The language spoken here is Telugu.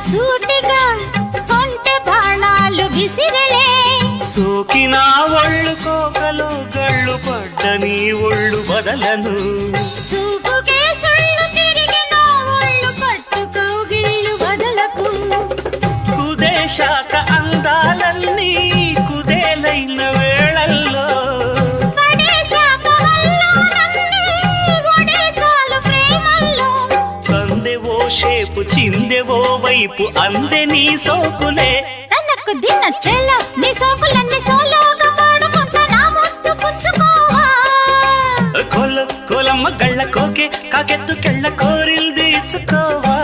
సూటిగా కొంటె బాణాలు విసిరలే సోకినా ఒళ్ళు కోకలు గళ్ళు పడ్డ నీ ఒళ్ళు బదలను చూపుకే సుళ్ళు తిరిగిన ఒళ్ళు పట్టుకోగిళ్ళు వదలకు కుదేశాక అందాలన్నీ కుదేలైన వేళల్లో పడేశాక వల్లోనన్నీ ఒడే చాలు ప్రేమల్లో సందెవో షేపు చిందెవో వైపు అందే నీ సోకులే తనకు దిన చెల్ల నీ సోకులన్నీ సోలోగా పాడుకుంటా నా ముద్దు పుచ్చుకోవా కొలమ్మ గళ్ళ కోకే కాకెత్తు కెళ్ళ కోరిల్ తీర్చుకోవా